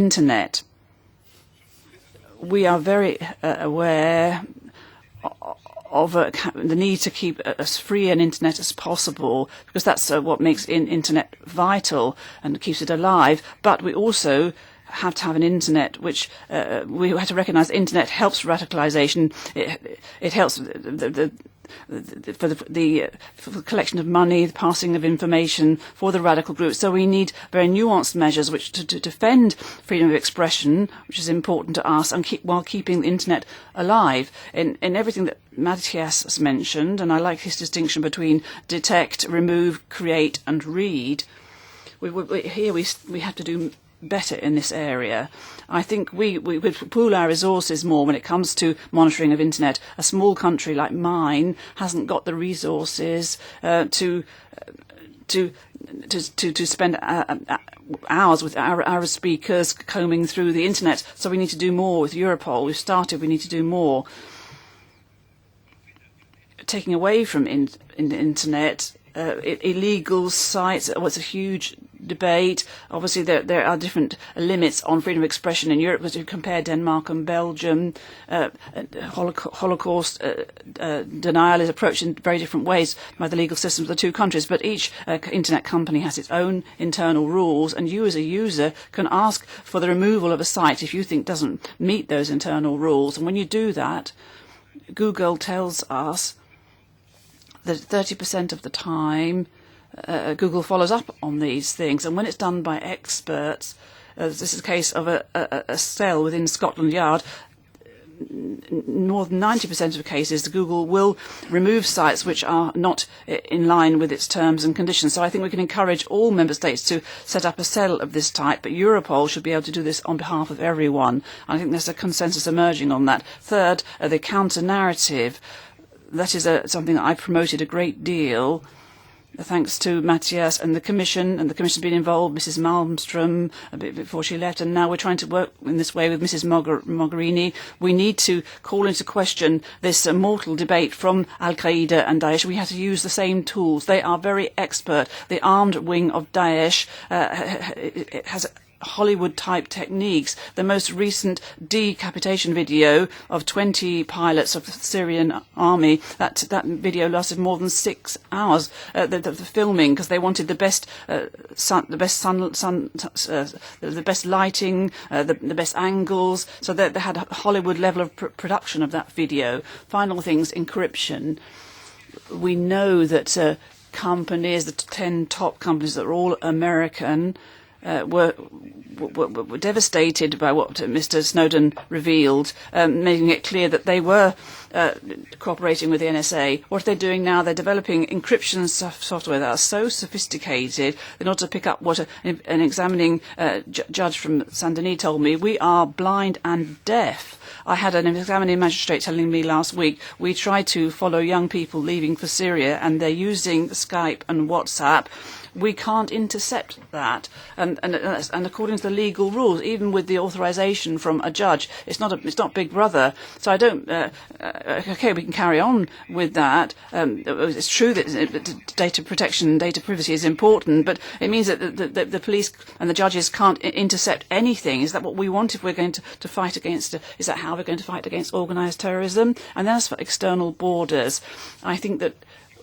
Internet. We are very aware of the need to keep as free an internet as possible, because that's what makes internet vital and keeps it alive. But we also have to have an internet which we have to recognise the internet helps radicalisation. It helps for the collection of money, the passing of information for the radical groups. So we need very nuanced measures which to defend freedom of expression, which is important to us, and while keeping the internet alive. In everything that Matthias has mentioned, and I like his distinction between detect, remove, create, and read. Here we have to do better in this area. I think we pool our resources more when it comes to monitoring of internet. A small country like mine hasn't got the resources to spend hours with our speakers combing through the internet. So we need to do more with Europol. We've started. We need to do more. Taking away from the internet illegal sites was a huge debate. Obviously, there are different limits on freedom of expression in Europe. As you compare Denmark and Belgium, Holocaust denial is approached in very different ways by the legal systems of the two countries. But each internet company has its own internal rules, and you as a user can ask for the removal of a site if you think doesn't meet those internal rules. And when you do that, Google tells us that 30% of the time Google follows up on these things, and when it's done by experts, this is a case of a cell within Scotland Yard, more than 90% of the cases Google will remove sites which are not in line with its terms and conditions. So I think we can encourage all member states to set up a cell of this type, but Europol should be able to do this on behalf of everyone. I think there's a consensus emerging on that. Third, the counter-narrative. That is something that I promoted a great deal, thanks to Matthias and the Commission. And the Commission's been involved, Mrs. Malmström, a bit before she left, and now we're trying to work in this way with Mrs. Mogherini. We need to call into question this mortal debate from Al-Qaeda and Daesh. We have to use the same tools. They are very expert. The armed wing of Daesh has Hollywood-type techniques. The most recent decapitation video of 20 pilots of the Syrian army, that video lasted more than 6 hours. The filming, because they wanted the best the best lighting, the best angles. So they had a Hollywood level of production of that video. Final things, encryption. We know that companies, the 10 top companies that are all American, were devastated by what Mr. Snowden revealed, making it clear that they were cooperating with the NSA. What are they doing now? They're developing encryption software that are so sophisticated in order to pick up what an examining judge from Saint-Denis told me. We are blind and deaf. I had an examining magistrate telling me last week we try to follow young people leaving for Syria, and they're using Skype and WhatsApp. We can't intercept that, and according to the legal rules, even with the authorization from a judge, it's not Big Brother. So I don't. Okay, we can carry on with that. It's true that data protection, data privacy is important, but it means that the police and the judges can't intercept anything. Is that what we want if we're going to fight against? Is that how we're going to fight against organised terrorism? And then as for external borders, I think that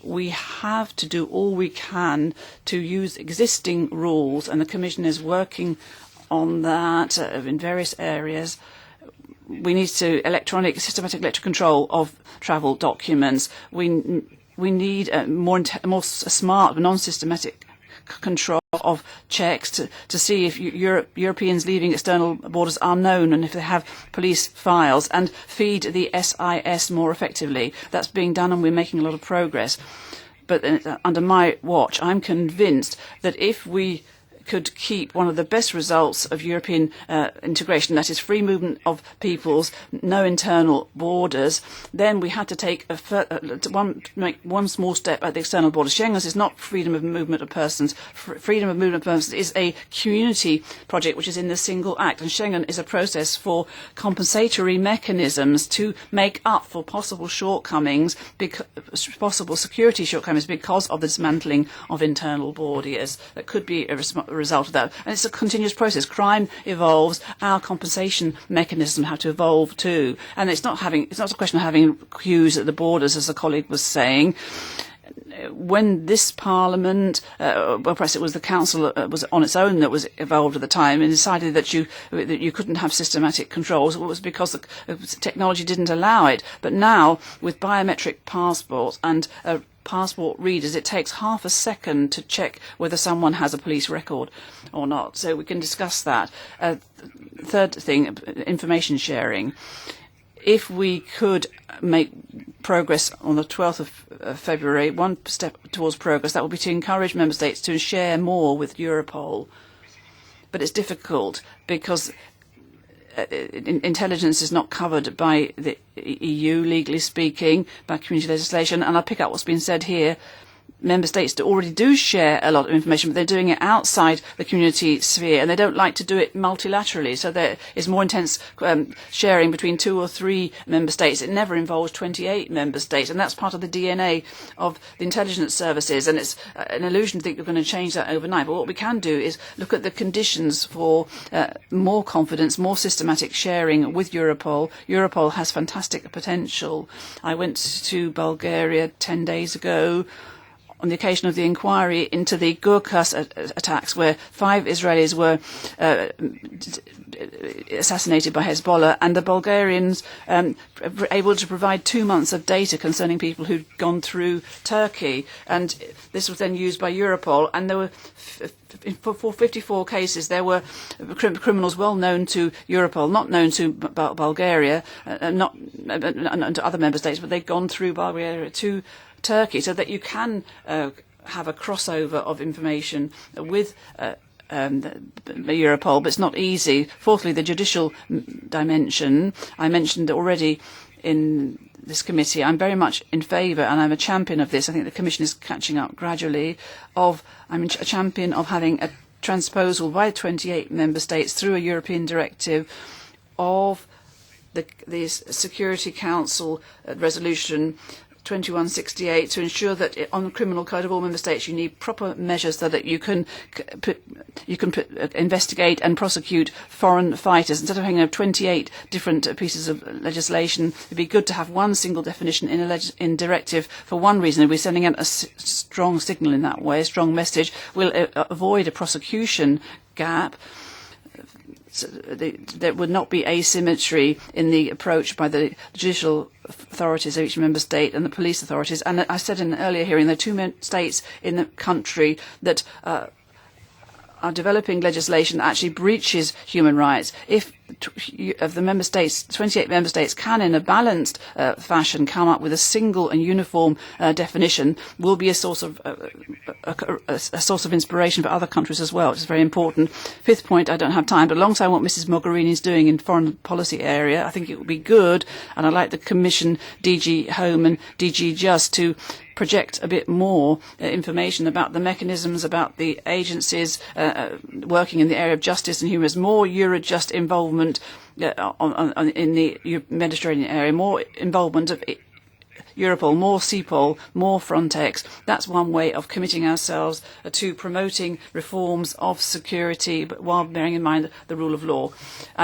we have to do all we can to use existing rules, and the Commission is working on that in various areas. We need to systematic electronic control of travel documents. We need more smart, non-systematic control of checks to see if Europeans leaving external borders are known and if they have police files, and feed the SIS more effectively. That's being done, and we're making a lot of progress. But under my watch, I'm convinced that if we could keep one of the best results of European integration, that is free movement of peoples, no internal borders, then we had to take make one small step at the external borders. Schengen is not freedom of movement of persons. Freedom of movement of persons is a community project which is in the single act, and Schengen is a process for compensatory mechanisms to make up for possible shortcomings, possible security shortcomings because of the dismantling of internal borders. That could be a result of that. And it's a continuous process. Crime evolves. Our compensation mechanism have to evolve too. And it's not a question of having queues at the borders, as a colleague was saying. When this Parliament, well, perhaps it was the Council was on its own that was involved at the time and decided that you couldn't have systematic controls, it was because the technology didn't allow it. But now, with biometric passports and passport readers, it takes half a second to check whether someone has a police record or not. So we can discuss that. Third thing, information sharing. If we could make progress on the 12th of February, one step towards progress, that would be to encourage member states to share more with Europol. But it's difficult because intelligence is not covered by the EU, legally speaking, by community legislation. And I'll pick up what's been said here. Member states already do share a lot of information, but they're doing it outside the community sphere, and they don't like to do it multilaterally. So there is more intense sharing between 2 or 3 member states. It never involves 28 member states, and that's part of the DNA of the intelligence services. And it's an illusion to think you're going to change that overnight. But what we can do is look at the conditions for more confidence, more systematic sharing with Europol. Europol has fantastic potential. I went to Bulgaria 10 days ago on the occasion of the inquiry into the Gurkhas attacks, where 5 Israelis were assassinated by Hezbollah, and the Bulgarians were able to provide 2 months of data concerning people who'd gone through Turkey. And this was then used by Europol, and there were for 54 cases, there were criminals well known to Europol, not known to Bulgaria, not to other member states, but they'd gone through Bulgaria to Turkey, so that you can have a crossover of information with Europol, but it's not easy. Fourthly, the judicial dimension. I mentioned already in this committee, I'm very much in favour, and I'm a champion of this. I think the Commission is catching up gradually. I'm a champion of having a transposal by 28 member states through a European directive of the Security Council resolution 2168 to ensure that on the criminal code of all member states you need proper measures so that you can investigate and prosecute foreign fighters. Instead of having 28 different pieces of legislation, it'd be good to have one single definition in directive for one reason. We're sending out a strong signal in that way, a strong message. We'll avoid a prosecution gap. So there would not be asymmetry in the approach by the judicial authorities of each member state and the police authorities. And I said in an earlier hearing, there are 2 states in the country that are developing legislation that actually breaches human rights. If of the member states, 28 member states can, in a balanced fashion, come up with a single and uniform definition, will be a source of inspiration for other countries as well, which is very important. Fifth point, I don't have time, but alongside what Mrs. Mogherini is doing in foreign policy area, I think it would be good, and I'd like the Commission, DG Home and DG Just to project a bit more information about the mechanisms, about the agencies working in the area of justice and human rights, more Eurojust involvement in the Mediterranean area, more involvement of Europol, more CEPOL, more Frontex. That's one way of committing ourselves to promoting reforms of security, but while bearing in mind the rule of law.